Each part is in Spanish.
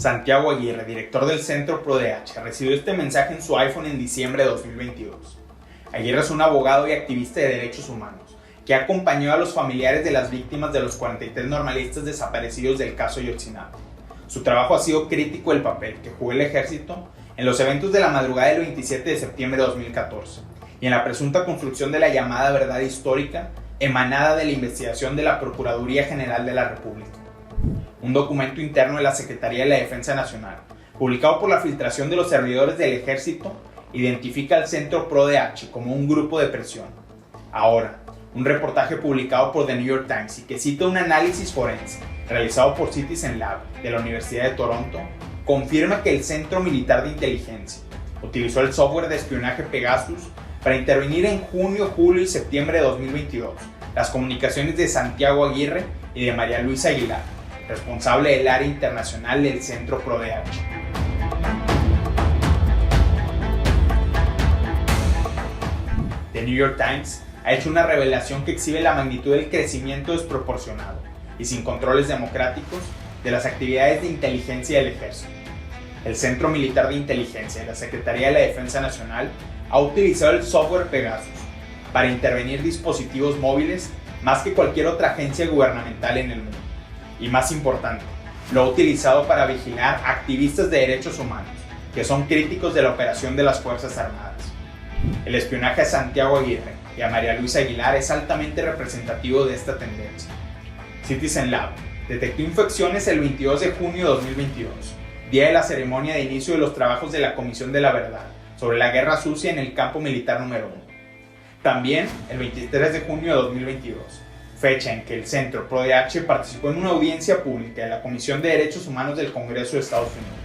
Santiago Aguirre, director del Centro ProDH, recibió este mensaje en su iPhone en diciembre de 2022. Aguirre es un abogado y activista de derechos humanos que acompañó a los familiares de las víctimas de los 43 normalistas desaparecidos del caso Ayotzinapa. Su trabajo ha sido crítico del papel que jugó el ejército en los eventos de la madrugada del 27 de septiembre de 2014 y en la presunta construcción de la llamada verdad histórica emanada de la investigación de la Procuraduría General de la República. Un documento interno de la Secretaría de la Defensa Nacional, publicado por la filtración de los servidores del Ejército, identifica al Centro ProDH como un grupo de presión. Ahora, un reportaje publicado por The New York Times y que cita un análisis forense realizado por Citizen Lab de la Universidad de Toronto, confirma que el Centro Militar de Inteligencia utilizó el software de espionaje Pegasus para intervenir en junio, julio y septiembre de 2022 las comunicaciones de Santiago Aguirre y de María Luisa Aguilar, responsable del área internacional del Centro ProDH. The New York Times ha hecho una revelación que exhibe la magnitud del crecimiento desproporcionado y sin controles democráticos de las actividades de inteligencia del ejército. El Centro Militar de Inteligencia de la Secretaría de la Defensa Nacional ha utilizado el software Pegasus para intervenir dispositivos móviles más que cualquier otra agencia gubernamental en el mundo. Y más importante, lo ha utilizado para vigilar activistas de derechos humanos que son críticos de la operación de las Fuerzas Armadas. El espionaje a Santiago Aguirre y a María Luisa Aguilar es altamente representativo de esta tendencia. Citizen Lab detectó infecciones el 22 de junio de 2022, día de la ceremonia de inicio de los trabajos de la Comisión de la Verdad sobre la Guerra Sucia en el Campo Militar número 1. También el 23 de junio de 2022, fecha en que el Centro ProDH participó en una audiencia pública de la Comisión de Derechos Humanos del Congreso de Estados Unidos.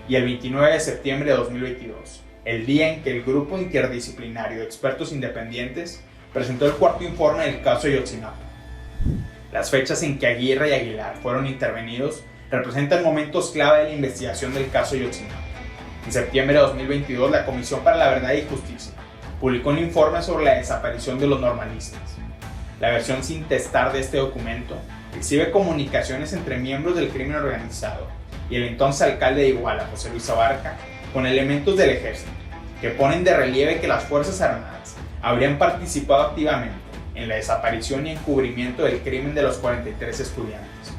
Y el 29 de septiembre de 2022, el día en que el grupo interdisciplinario de expertos independientes presentó el cuarto informe del caso Ayotzinapa. Las fechas en que Aguirre y Aguilar fueron intervenidos representan momentos clave de la investigación del caso Ayotzinapa. En septiembre de 2022, la Comisión para la Verdad y Justicia publicó un informe sobre la desaparición de los normalistas. La versión sin testar de este documento exhibe comunicaciones entre miembros del crimen organizado y el entonces alcalde de Iguala, José Luis Abarca, con elementos del ejército, que ponen de relieve que las Fuerzas Armadas habrían participado activamente en la desaparición y encubrimiento del crimen de los 43 estudiantes.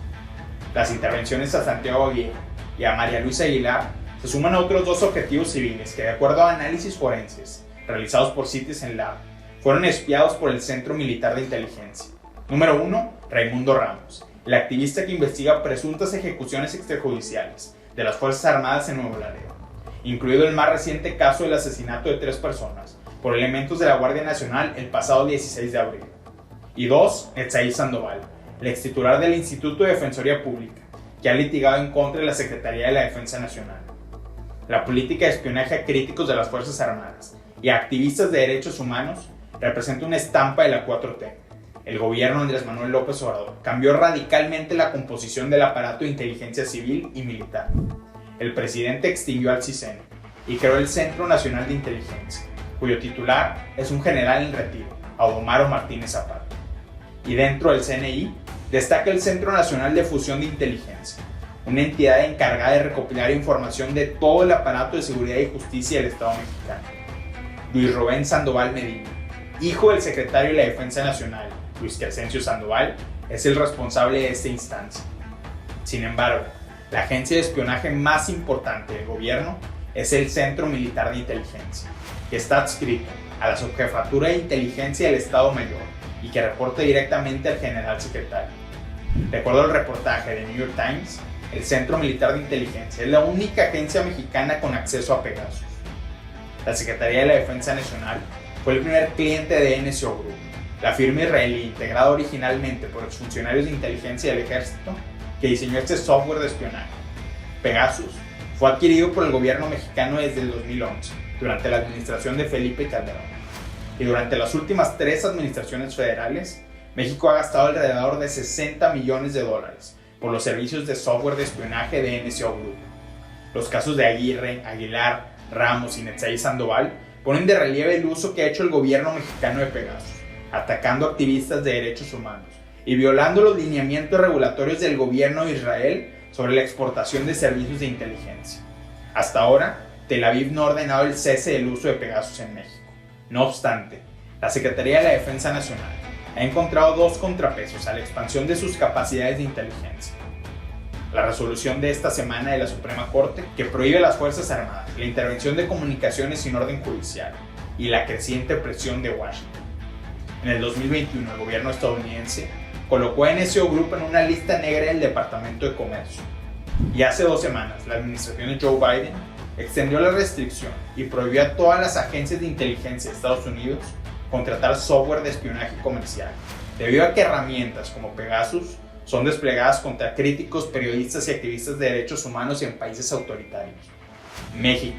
Las intervenciones a Santiago Aguirre y a María Luisa Aguilar se suman a otros dos objetivos civiles que, de acuerdo a análisis forenses realizados por Citizen Lab, fueron espiados por el Centro Militar de Inteligencia. Número 1. Raimundo Ramos, el activista que investiga presuntas ejecuciones extrajudiciales de las Fuerzas Armadas en Nuevo Laredo, incluido el más reciente caso del asesinato de 3 personas por elementos de la Guardia Nacional el pasado 16 de abril. Y 2. Netzaí Sandoval, el extitular del Instituto de Defensoría Pública, que ha litigado en contra de la Secretaría de la Defensa Nacional. La política de espionaje a críticos de las Fuerzas Armadas y a activistas de derechos humanos representa una estampa de la 4T. El gobierno de Andrés Manuel López Obrador cambió radicalmente la composición del aparato de inteligencia civil y militar. El presidente extinguió al CISEN y creó el Centro Nacional de Inteligencia, cuyo titular es un general en retiro, Audomaro Martínez Zapata. Y dentro del CNI destaca el Centro Nacional de Fusión de Inteligencia, una entidad encargada de recopilar información de todo el aparato de seguridad y justicia del Estado mexicano. Luis Rubén Sandoval Medina, hijo del secretario de la Defensa Nacional, Luis Crescencio Sandoval, es el responsable de esta instancia. Sin embargo, la agencia de espionaje más importante del gobierno es el Centro Militar de Inteligencia, que está adscrito a la Subjefatura de Inteligencia del Estado Mayor y que reporta directamente al general secretario. De acuerdo al reportaje de New York Times, el Centro Militar de Inteligencia es la única agencia mexicana con acceso a Pegasus. La Secretaría de la Defensa Nacional fue el primer cliente de NSO Group, la firma israelí integrada originalmente por exfuncionarios de inteligencia del ejército que diseñó este software de espionaje. Pegasus fue adquirido por el gobierno mexicano desde el 2011, durante la administración de Felipe Calderón. Y durante las últimas 3 administraciones federales, México ha gastado alrededor de $60 millones por los servicios de software de espionaje de NSO Group. Los casos de Aguirre, Aguilar, Ramos y Netzaí Sandoval ponen de relieve el uso que ha hecho el gobierno mexicano de Pegasus, atacando activistas de derechos humanos y violando los lineamientos regulatorios del gobierno de Israel sobre la exportación de servicios de inteligencia. Hasta ahora, Tel Aviv no ha ordenado el cese del uso de Pegasus en México. No obstante, la Secretaría de la Defensa Nacional ha encontrado dos contrapesos a la expansión de sus capacidades de inteligencia. La resolución de esta semana de la Suprema Corte, que prohíbe a las Fuerzas Armadas la intervención de comunicaciones sin orden judicial, y la creciente presión de Washington. En el 2021, el gobierno estadounidense colocó a NSO Group en una lista negra del Departamento de Comercio. Y hace 2 semanas, la administración de Joe Biden extendió la restricción y prohibió a todas las agencias de inteligencia de Estados Unidos contratar software de espionaje comercial, debido a que herramientas como Pegasus son desplegadas contra críticos, periodistas y activistas de derechos humanos en países autoritarios. México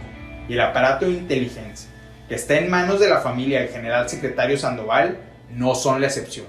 y el aparato de inteligencia, que está en manos de la familia del general secretario Sandoval, no son la excepción.